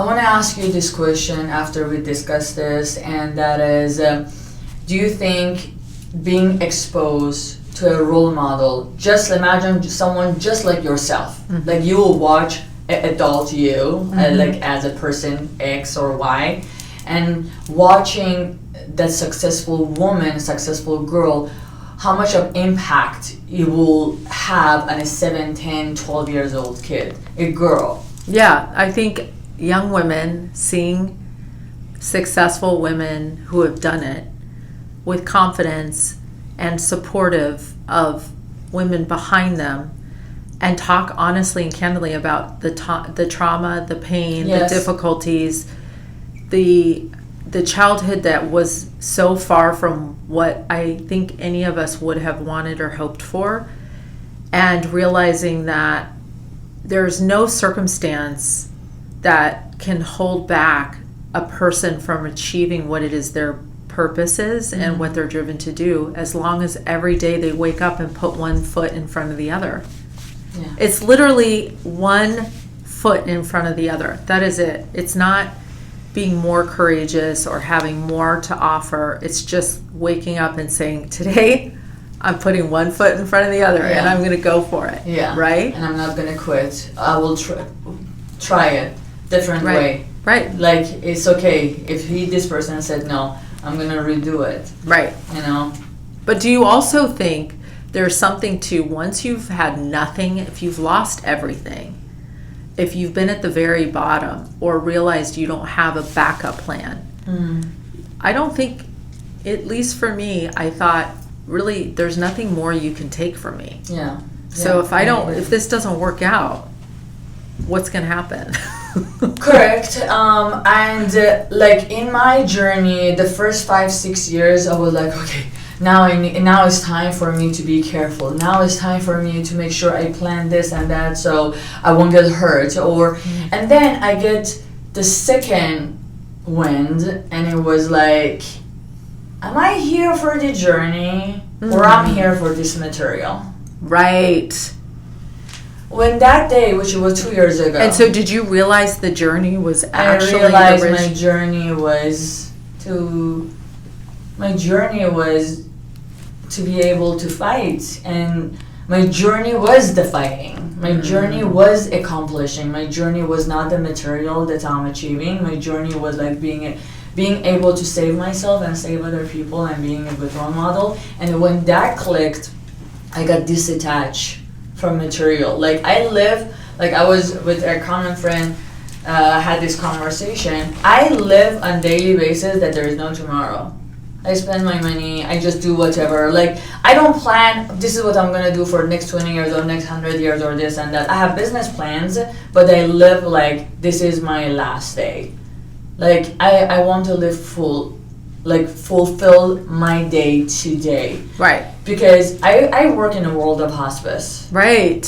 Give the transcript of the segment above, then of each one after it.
want to ask you this question after we discuss this, and that is, do you think being exposed to a role model, just imagine someone just like yourself, like you will watch adult you, like as a person X or Y, and watching that successful woman, successful girl, how much of impact it will have on a 7, 10, 12 years old kid, a girl? Yeah, I think young women seeing successful women who have done it with confidence and supportive of women behind them, and talk honestly and candidly about the trauma, the pain, Yes. the difficulties, the childhood that was so far from what I think any of us would have wanted or hoped for, and realizing that there's no circumstance that can hold back a person from achieving what it is their purpose is and what they're driven to do, as long as every day they wake up and put one foot in front of the other. Yeah. It's literally one foot in front of the other. That is it. It's not being more courageous or having more to offer. It's just waking up and saying, today I'm putting one foot in front of the other, and I'm going to go for it. Yeah. Right? And I'm not going to quit. I will try it different way. Right. Like, it's okay if this person said no, I'm going to redo it. Right. You know? But do you also think there's something to, once you've had nothing, if you've lost everything, if you've been at the very bottom or realized you don't have a backup plan, I don't think, at least for me, I thought, really, there's nothing more you can take from me. Yeah. So if this doesn't work out, what's going to happen? Correct. And like in my journey, the first 5-6 years, I was like, okay, now it's time for me to be careful. Now it's time for me to make sure I plan this and that so I won't get hurt. And then I get the second wind, and it was like, am I here for the journey or I'm here for this material? Right. When that day, which was 2 years ago. And so did you realize the journey was actually I realized my journey was to be able to fight, and my journey was the fighting. My journey was accomplishing. My journey was not the material that I'm achieving. My journey was like being able to save myself and save other people and being a good role model. And when that clicked, I got disattached from material. Like I was with a common friend, had this conversation. I live on daily basis that there is no tomorrow. I spend my money, I just do whatever. Like, I don't plan, this is what I'm gonna do for the next 20 years or next 100 years or this and that. I have business plans, but I live like this is my last day. Like, I want to live fulfill my day today. Right. Because I work in a world of hospice. Right.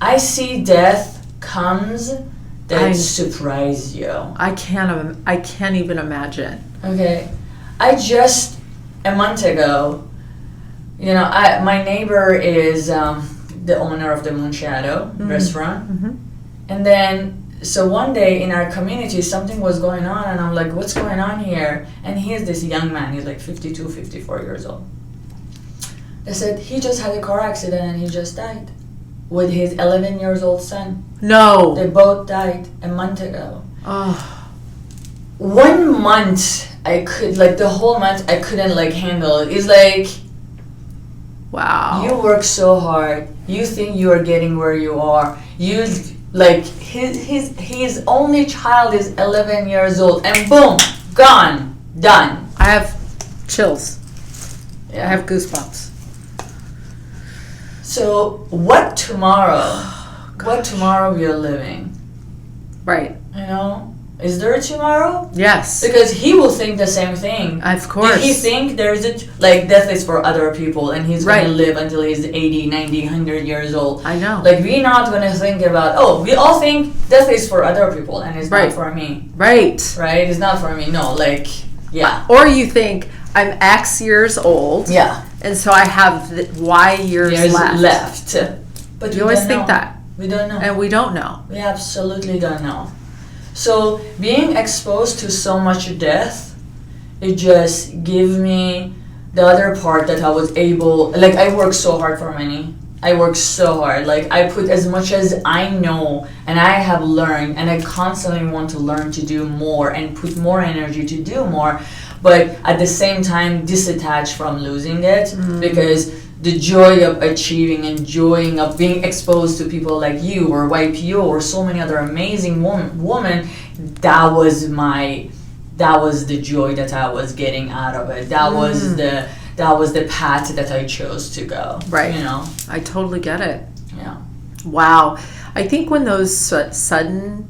I see death comes that surprise you. I can't even imagine. Okay. I just, a month ago, my neighbor is the owner of the Moon Shadow restaurant. And then, so one day in our community, something was going on, and I'm like, what's going on here? And he is this young man, he's like 52, 54 years old. They said, he just had a car accident and he just died with his 11 years old son. No. They both died a month ago. Oh. 1 month, I could, the whole month, I couldn't, handle it. It's like, wow. You work so hard. You think you are getting where you are. His only child is 11 years old, and boom, gone, done. I have chills. Yeah. I have goosebumps. So, what tomorrow? What tomorrow we are living? Right. Is there a tomorrow? Yes. Because he will think the same thing. Of course. Did he think there's death is for other people and he's going to live until he's 80, 90, 100 years old? I know. We're not going to think about, we all think death is for other people and it's not for me. Right. Right? It's not for me. No, yeah. Or you think, I'm X years old. Yeah. And so I have Y years left. But you always think that. We don't know. And we don't know. We absolutely don't know. So being exposed to so much death, it just gave me the other part that I was able, like I worked so hard for money. I work so hard. Like I put as much as I know and I have learned, and I constantly want to learn to do more and put more energy to do more, but at the same time disattach from losing it, because the joy of achieving, enjoying of being exposed to people like you or YPO or so many other amazing women, that was the joy that I was getting out of it. That was the path that I chose to go. Right. You know? I totally get it. Yeah. Wow. I think when those sudden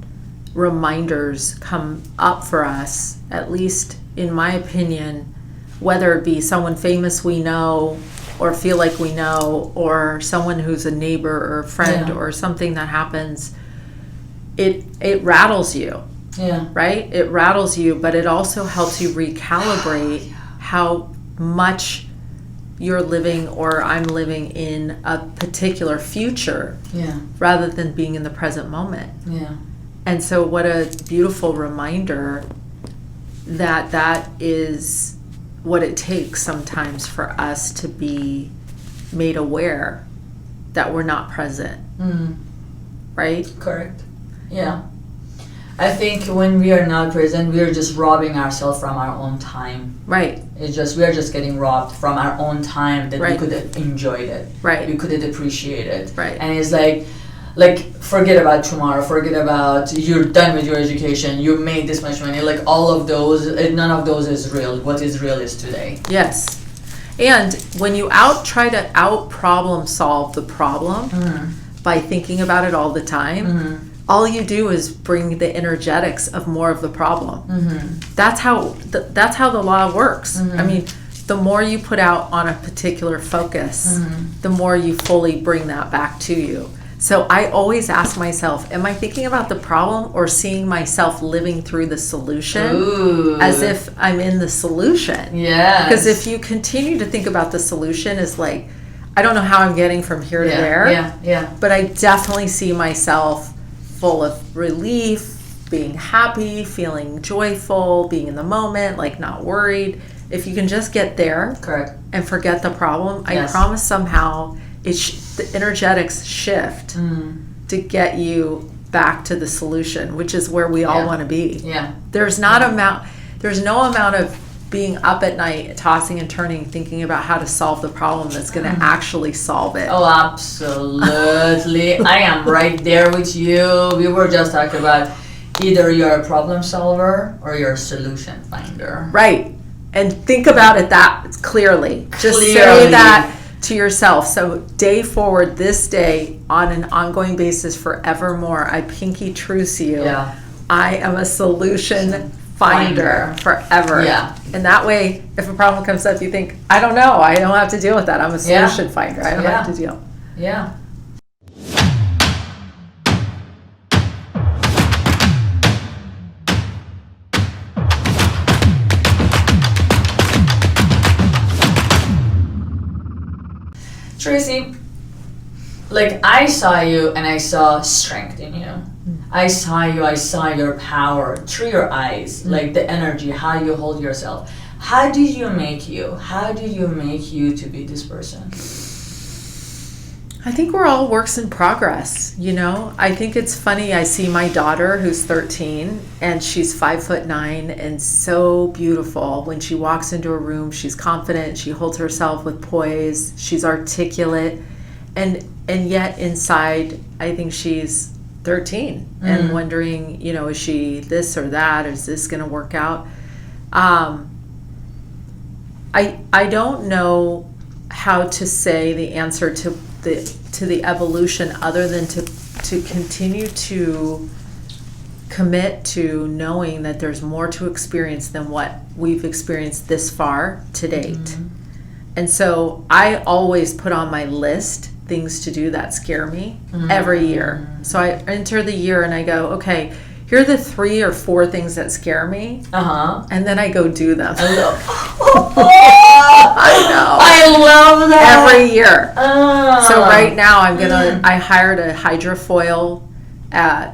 reminders come up for us, at least in my opinion, whether it be someone famous we know or feel like we know, or someone who's a neighbor or a friend, or something that happens, it rattles you. Yeah. Right? It rattles you, but it also helps you recalibrate how much you're living or I'm living in a particular future, rather than being in the present moment. Yeah. And so what a beautiful reminder that is what it takes sometimes for us to be made aware that we're not present. Right? Correct. Yeah. I think when we are not present, we are just robbing ourselves from our own time. Right. We are just getting robbed from our own time that we could have enjoyed it. Right. We could have appreciated it. Right. And it's like forget about tomorrow, forget about you're done with your education, you made this much money, like all of those, none of those is real. What is real is today. Yes. And when you try to problem solve the problem by thinking about it all the time, all you do is bring the energetics of more of the problem. That's how the law works. I mean, the more you put out on a particular focus, the more you fully bring that back to you. So I always ask myself, am I thinking about the problem or seeing myself living through the solution as if I'm in the solution? Yeah. Because if you continue to think about the solution as like, I don't know how I'm getting from here to there, but I definitely see myself full of relief, being happy, feeling joyful, being in the moment, like not worried. If you can just get there, correct, and forget the problem, I promise somehow the energetics shift to get you back to the solution, which is where we all want to be. Yeah. There's no amount of being up at night, tossing and turning, thinking about how to solve the problem that's going to actually solve it. Oh, absolutely. I am right there with you. We were just talking about either you're a problem solver or you're a solution finder. Right. And think about it that clearly. Just say that to yourself. So day forward, this day, on an ongoing basis forevermore, I pinky truce you. Yeah. I am a solution finder forever. Yeah. And that way, if a problem comes up, you think, I don't know. I don't have to deal with that. I'm a solution finder. I don't have to deal. Yeah. Tracy, like I saw you and I saw strength in you. I saw your power through your eyes, like the energy, how you hold yourself. How did you make you to be this person? I think we're all works in progress, you know? I think it's funny, I see my daughter who's 13 and she's 5'9" and so beautiful. When she walks into a room, she's confident, she holds herself with poise, she's articulate, and yet inside, I think she's 13 and wondering, you know, is she this or that? Is this going to work out? I don't know how to say the answer to the evolution other than to continue to commit to knowing that there's more to experience than what we've experienced this far to date. And so I always put on my list things to do that scare me every year. So I enter the year and I go, okay, here are the 3 or 4 things that scare me. And then I go do them. I know. I love that. Every year. So right now I hired a hydrofoil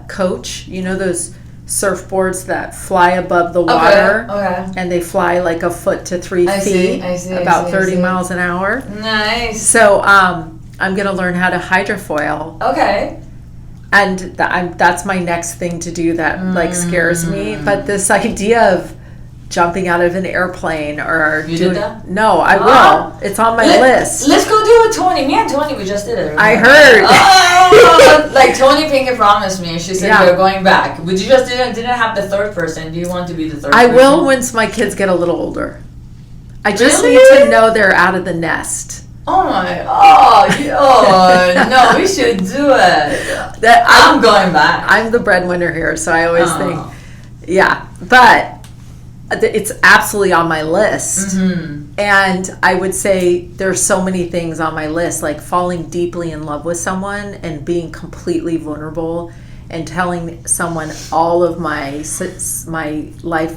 coach. You know those surfboards that fly above the water. Okay. And they fly like a foot to 3 feet, about 30 miles an hour. Nice. So I'm going to learn how to hydrofoil. Okay. And that's my next thing to do that like scares me. But this idea of jumping out of an airplane or did that? No, I will. It's on my list. Let's go do it, Tony. Me and Tony, we just did it. I heard. Like Tony Pinkett promised me. She said we're going back. But you just didn't have the third person. Do you want to be the third person? I will once my kids get a little older. I just need to know they're out of the nest. Oh my! No, we should do it. I'm going back. I'm the breadwinner here, so I always think, but it's absolutely on my list. Mm-hmm. And I would say there's so many things on my list, like falling deeply in love with someone and being completely vulnerable and telling someone all of my life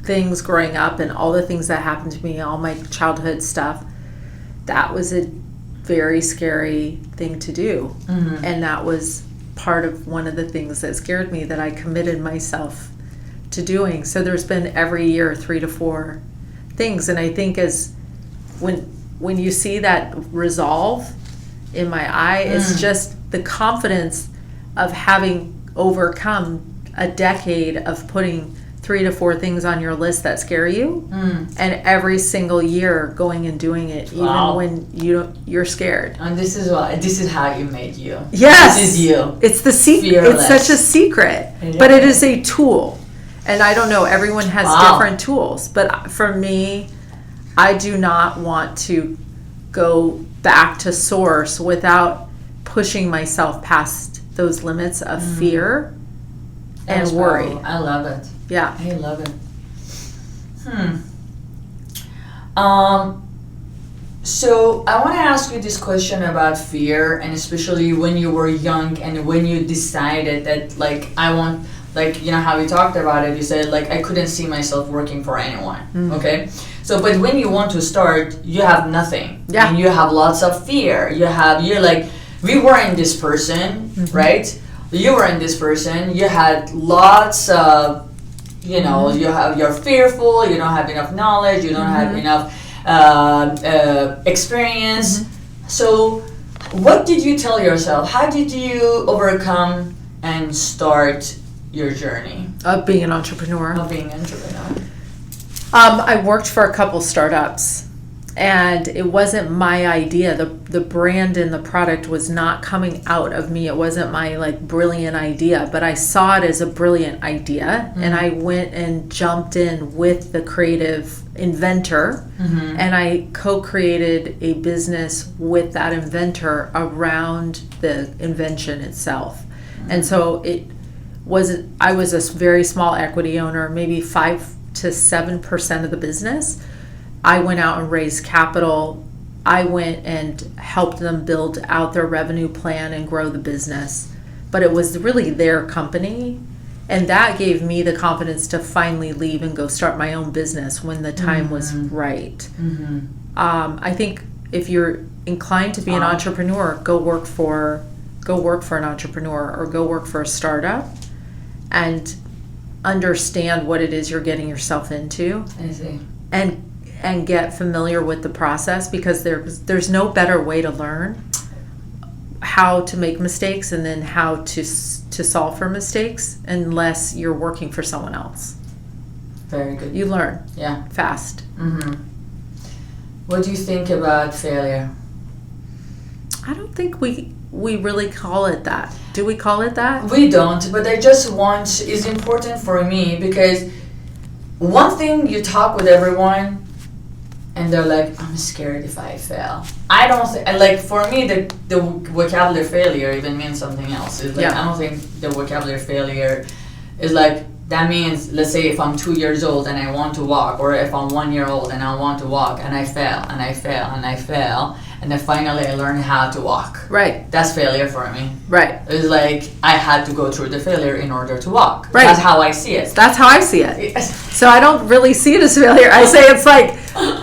things growing up and all the things that happened to me, all my childhood stuff. That was a very scary thing to do. Mm-hmm. And that was part of one of the things that scared me that I committed myself to doing. So there's been every year 3 to 4 things. And I think as when you see that resolve in my eye, it's just the confidence of having overcome a decade of putting 3 to 4 things on your list that scare you, and every single year going and doing it, even when you're scared. And this is how you made you. Yes, this is you. It's the secret. It's such a secret, but it is a tool. And I don't know. Everyone has different tools, but for me, I do not want to go back to source without pushing myself past those limits of fear and worry. I love it. Yeah. I love it. So I want to ask you this question about fear, and especially when you were young and when you decided that, like, I want, like, you know how we talked about it, you said, like, I couldn't see myself working for anyone. Okay? So, but when you want to start, you have nothing. Yeah. And you have lots of fear. You're like, we were in this person, right? You were in this person. You had lots of, you're fearful, you don't have enough knowledge, you don't have enough experience. So what did you tell yourself? How did you overcome and start your journey Of being an entrepreneur. I worked for a couple startups, and it wasn't my idea. The brand and the product was not coming out of me. It wasn't my like brilliant idea, but I saw it as a brilliant idea, and I went and jumped in with the creative inventor, and I co-created a business with that inventor around the invention itself. And so I was a very small equity owner, maybe 5 to 7% of the business. I went out and raised capital. I went and helped them build out their revenue plan and grow the business. But it was really their company. And that gave me the confidence to finally leave and go start my own business when the time was right. I think if you're inclined to be an entrepreneur, go work for an entrepreneur or go work for a startup and understand what it is you're getting yourself into. I see. And get familiar with the process, because there's no better way to learn how to make mistakes and then how to solve for mistakes unless you're working for someone else. Very good. You learn fast. What do you think about failure? I don't think we really call it that. Do we call it that? We don't, but it's important for me, because one thing, you talk with everyone and they're like, I'm scared if I fail. I don't like, for me, the vocabulary failure even means something else. It's like, I don't think the vocabulary failure is like, that means, let's say if I'm 2 years old and I want to walk, or if I'm 1 year old and I want to walk and I fail and I fail and I fail, and then finally I learn how to walk. Right. That's failure for me. Right. It's like I had to go through the failure in order to walk. Right. That's how I see it. That's how I see it. So I don't really see it as failure. I say it's like,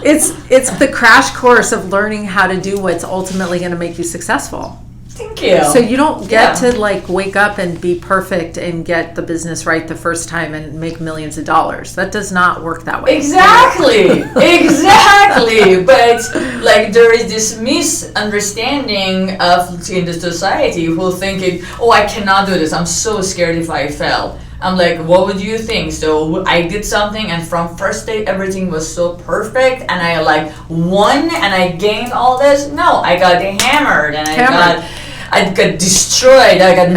it's the crash course of learning how to do what's ultimately going to make you successful. Thank you. So you don't get to like wake up and be perfect and get the business right the first time and make millions of dollars. That does not work that way. Exactly. Exactly. But like there is this misunderstanding in the society who thinking, oh, I cannot do this. I'm so scared if I fail. I'm like, what would you think? So I did something, and from first day everything was so perfect, and I like won, and I gained all this. No, I got hammered, and I got destroyed. I got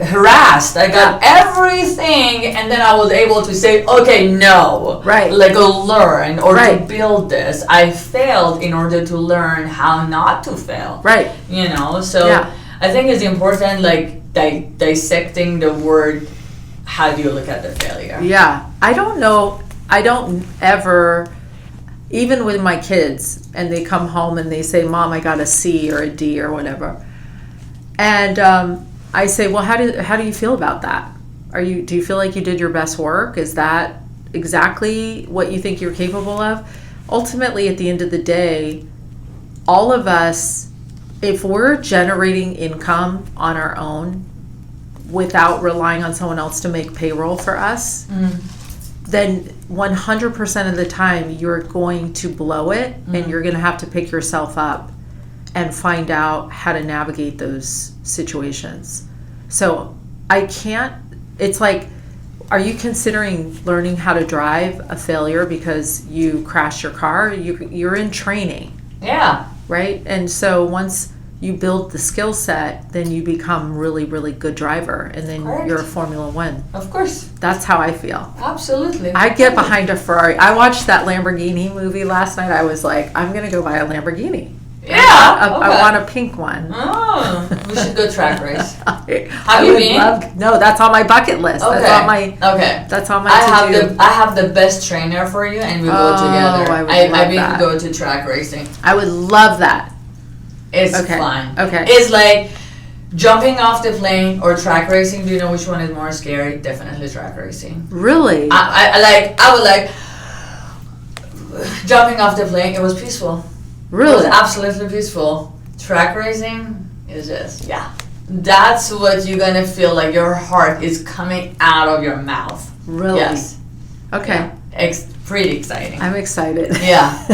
harassed. I got everything, and then I was able to say, okay, no, right, like learn or to build this. I failed in order to learn how not to fail. Right. You know, so I think it's important, like dissecting the word. How do you look at the failure? Yeah. I don't know. I don't ever, even with my kids, and they come home and they say, Mom, I got a C or a D or whatever. And I say, well, how do you feel about that? Do you feel like you did your best work? Is that exactly what you think you're capable of? Ultimately, at the end of the day, all of us, if we're generating income on our own, without relying on someone else to make payroll for us, then 100% of the time you're going to blow it, and you're going to have to pick yourself up and find out how to navigate those situations. So it's like, are you considering learning how to drive a failure because you crashed your car? You're in training. Yeah. Right? And so once you build the skill set, then you become really, really good driver, and then you're a Formula One. Of course. That's how I feel. Absolutely. I get behind a Ferrari. I watched that Lamborghini movie last night. I was like, I'm going to go buy a Lamborghini. Yeah. I want a pink one. Oh, we should go track race. Have you been? No, that's on my bucket list. Okay. That's on my I have the best trainer for you, and we go together. I will go to track racing. I would love that. It's fun. Okay. It's like jumping off the plane or track racing. Do you know which one is more scary? Definitely track racing. Really? I would like jumping off the plane. It was peaceful. Really? It was absolutely peaceful. Track racing is just that's what you're gonna feel like. Your heart is coming out of your mouth. Really? Yes. Okay. Yeah. It's pretty exciting. I'm excited. Yeah.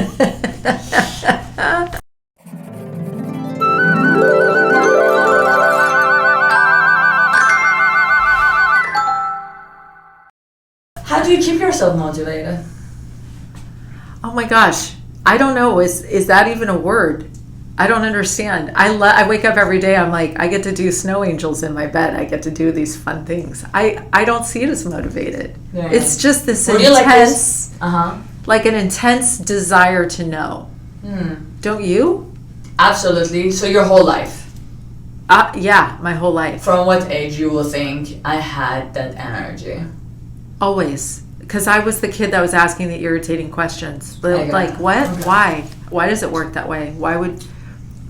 How do you keep yourself motivated? Oh my gosh, I don't know. Is that even a word? I don't understand. I wake up every day. I'm like, I get to do snow angels in my bed. I get to do these fun things. I don't see it as motivated. Yeah. It's just this intense, like an intense desire to know. Don't you? Absolutely. So your whole life? Yeah, my whole life. From what age you will think I had that energy? Always. Because I was the kid that was asking the irritating questions. Like, what? Okay. Why? Why does it work that way?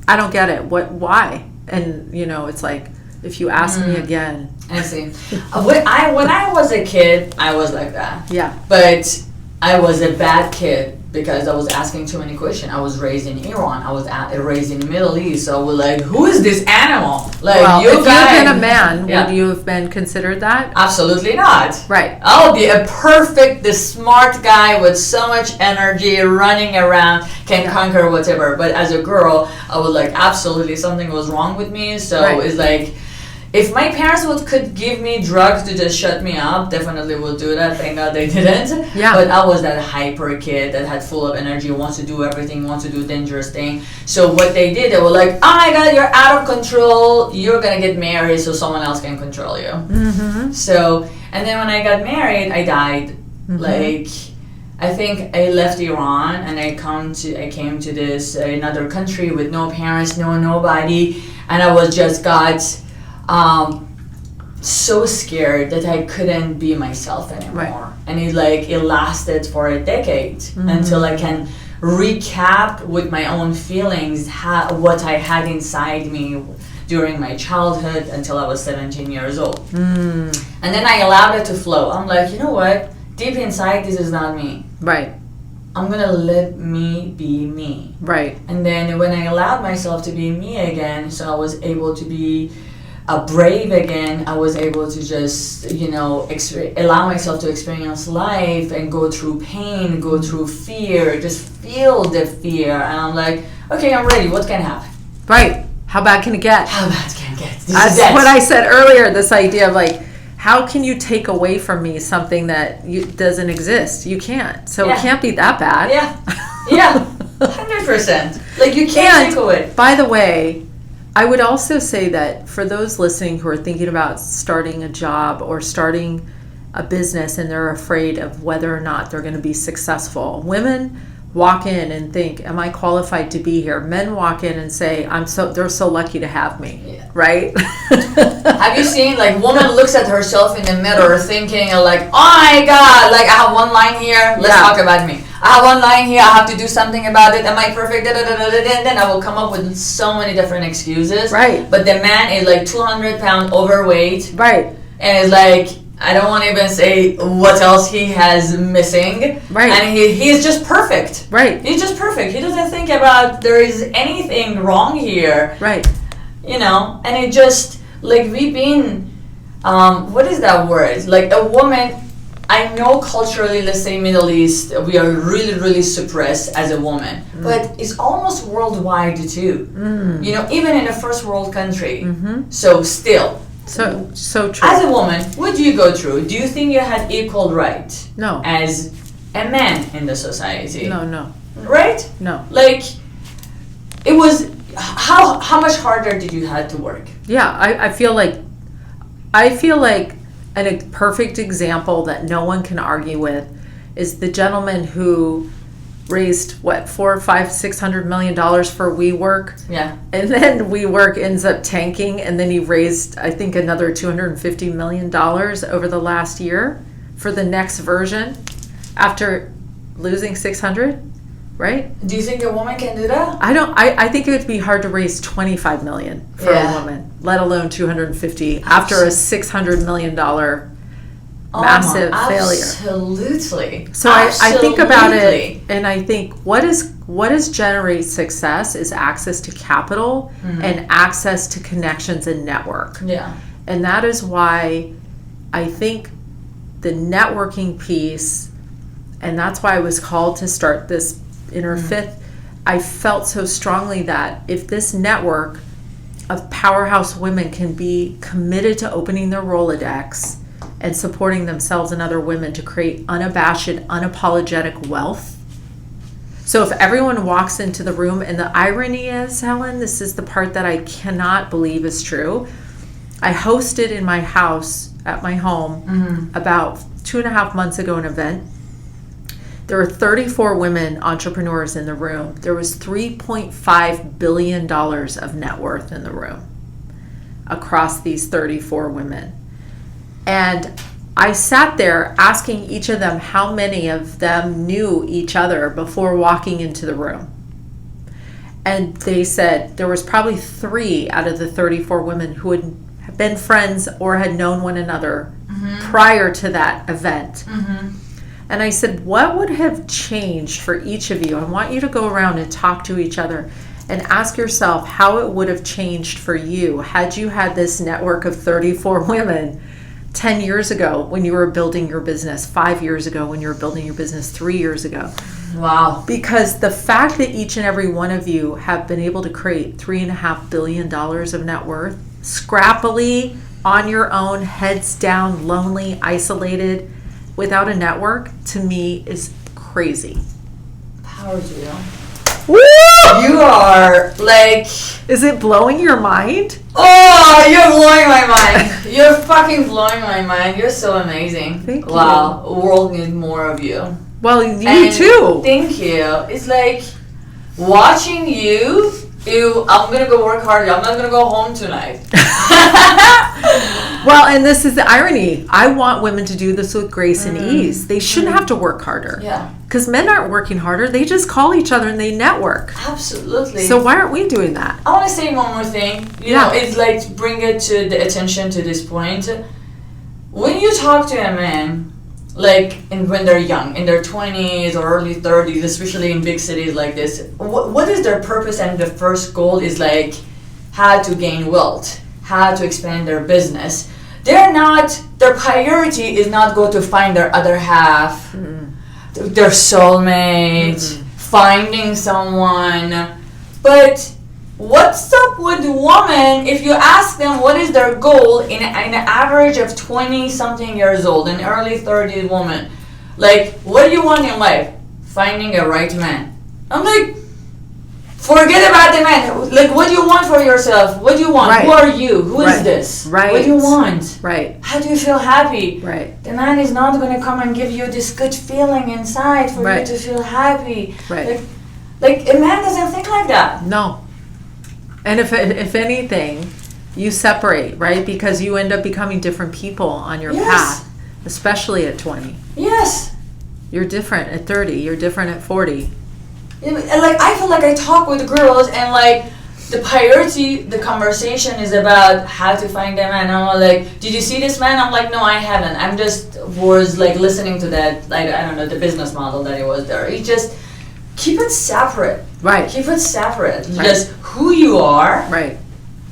I don't get it. Why? And, it's like, if you ask me again. I see. When I was a kid, I was like that. Yeah. But I was a bad kid because I was asking too many questions. I was raised in Iran. I was raised in the Middle East. So we're like, who is this animal? Like, if you had been a man, would you have been considered that? Absolutely not. Right. I'll be the smart guy with so much energy, running around, can conquer whatever. But as a girl, I was like, absolutely something was wrong with me. So it's like, if my parents could give me drugs to just shut me up, definitely would do that. Thank God they didn't. Yeah. But I was that hyper kid that had full of energy, wants to do everything, wants to do dangerous thing. So what they did, they were like, oh my God, you're out of control. You're going to get married so someone else can control you. Mm-hmm. So, and then when I got married, I died. Mm-hmm. Like, I think I left Iran and I came to this another country with no parents, nobody. And I was just so scared that I couldn't be myself anymore. Right. And it lasted for a decade until I can recap with my own feelings what I had inside me during my childhood until I was 17 years old. And then I allowed it to flow. I'm like, you know what? Deep inside, this is not me. Right. I'm gonna let me be me. Right. And then when I allowed myself to be me again, so I was able to be brave again, I was able to just, allow myself to experience life and go through pain, go through fear, just feel the fear. And I'm like, okay, I'm ready. What can happen? Right. How bad can it get? How bad can it get? That's what I said earlier, this idea of like, how can you take away from me something that doesn't exist? You can't. So it can't be that bad. Yeah. 100%. Like, you can't take away. By the way, I would also say that for those listening who are thinking about starting a job or starting a business and they're afraid of whether or not they're going to be successful, women walk in and think, am I qualified to be here? Men walk in and say, they're so lucky to have me, right? Have you seen, like, woman looks at herself in the mirror thinking, like, oh my God, like, I have one line here, let's talk about me. I have one line here, I have to do something about it, am I perfect, and then I will come up with so many different excuses. Right. But the man is like 200 pounds overweight. Right. And is like, I don't want to even say what else he has missing. Right. And he's just perfect. Right. He's just perfect. He doesn't think about there is anything wrong here. Right. And it just, like, we've been, what is that word? Like, a woman, I know culturally, let's say Middle East, we are really, really suppressed as a woman. But it's almost worldwide too. Even in a first world country. So still. So true. As a woman, what do you go through? Do you think you had equal right? No. As a man in the society? No. Right? No. Like, it was, how much harder did you have to work? Yeah, I feel like a perfect example that no one can argue with is the gentleman who raised $400, $500, $600 million for WeWork. Yeah. And then WeWork ends up tanking, and then he raised, I think, another $250 million over the last year for the next version after losing 600, right? Do you think a woman can do that? I think it would be hard to raise 25 million for a woman, let alone 250 after a $600 million massive failure. Absolutely. So I think about it and I think what is generate success is access to capital and access to connections and network. Yeah. And that is why I think the networking piece, and that's why I was called to start this Inner Fifth. I felt so strongly that if this network of powerhouse women can be committed to opening their Rolodex and supporting themselves and other women to create unabashed, unapologetic wealth. So if everyone walks into the room, and the irony is, Helen, this is the part that I cannot believe is true. I hosted in my house, at my home, about 2.5 months ago, an event. There were 34 women entrepreneurs in the room. There was $3.5 billion of net worth in the room across these 34 women. And I sat there asking each of them how many of them knew each other before walking into the room. And they said there was probably 3 out of the 34 women who had been friends or had known one another prior to that event. And I said, what would have changed for each of you? I want you to go around and talk to each other and ask yourself how it would have changed for you had you had this network of 34 women 10 years ago when you were building your business, 5 years ago when you were building your business, 3 years ago. Wow. Because the fact that each and every one of you have been able to create $3.5 billion of net worth, scrappily, on your own, heads down, lonely, isolated, without a network, to me is crazy. Power to you. Woo! You are like... Is it blowing your mind? Oh, you're blowing my mind. You're fucking blowing my mind. You're so amazing. Thank you. Wow. The world needs more of you. Well, you too. Thank you. It's like watching you. I'm going to go work hard. I'm not going to go home tonight. Well, and this is the irony. I want women to do this with grace and ease. They shouldn't have to work harder. Yeah. Because men aren't working harder. They just call each other and they network. Absolutely. So why aren't we doing that? I want to say one more thing. You know, it's like bring it to the attention to this point. When you talk to a man, like, and when they're young, in their 20s or early 30s, especially in big cities like this, what is their purpose? And the first goal is like how to gain wealth, how to expand their business. Their priority is not go to find their other half, their soulmate, finding someone. But what's up with the woman if you ask them what is their goal in an average of 20-something years old, an early 30s woman? Like, what do you want in life? Finding a right man. I'm like, forget about the man. Like, what do you want for yourself? What do you want? Right. Who are you? Who is this? Right. What do you want? Right. How do you feel happy? Right. The man is not going to come and give you this good feeling inside for you to feel happy. Right. Like a man doesn't think like that. No. And if anything, you separate, right? Because you end up becoming different people on your path, especially at 20. Yes. You're different at 30. You're different at 40. And like, I feel like I talk with girls and like the priority, the conversation is about how to find a man. I'm like, did you see this man? I'm like, no, I haven't. I'm just was like listening to that, like, I don't know, the business model that it was there. It just, keep it separate. Right. Keep it separate. Right. Just who you are. Right.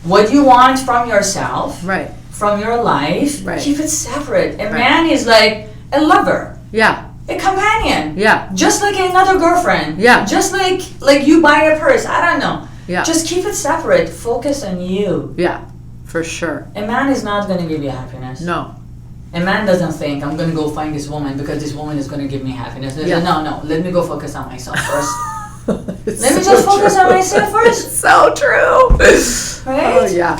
What you want from yourself. Right. From your life. Right. Keep it separate. A man is like a lover. Yeah. A companion. Yeah. Just like another girlfriend. Yeah. Just like you buy a purse. I don't know. Yeah. Just keep it separate. Focus on you. Yeah. For sure. A man is not going to give you happiness. No. A man doesn't think, I'm going to go find this woman because this woman is going to give me happiness. Yeah. No. Let me go focus on myself first. Let me so just focus true. on myself first. It's so true. Right? Oh, yeah.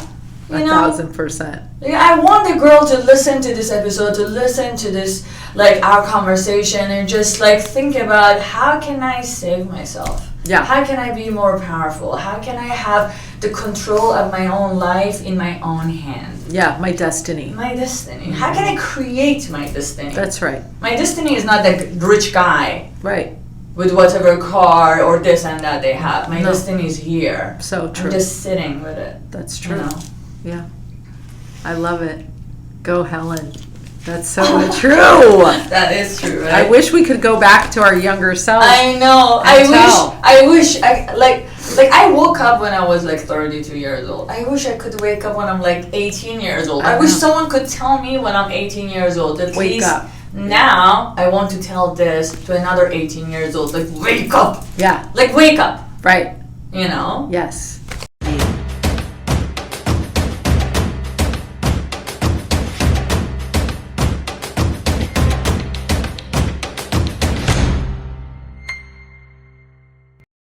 You know, 1,000%. Like, I want the girl to listen to this episode, to listen to this, like, our conversation, and just, like, think about how can I save myself? Yeah. How can I be more powerful? How can I have the control of my own life in my own hand? Yeah, my destiny. My destiny. How can I create my destiny? That's right. My destiny is not the rich guy Right. with whatever car or this and that they have. My destiny is here. So true. I'm just sitting with it. That's true. You know? Yeah. I love it. Go, Helen. That's so true. That is true, right? I wish we could go back to our younger selves. I know. I wish. I woke up when I was like 32 years old. I wish I could wake up when I'm like 18 years old. I wish someone could tell me when I'm 18 years old. At Wake least up. now I want to tell this to another 18 years old. Like, wake up. Yeah. Like, wake up. Right. You know? Yes.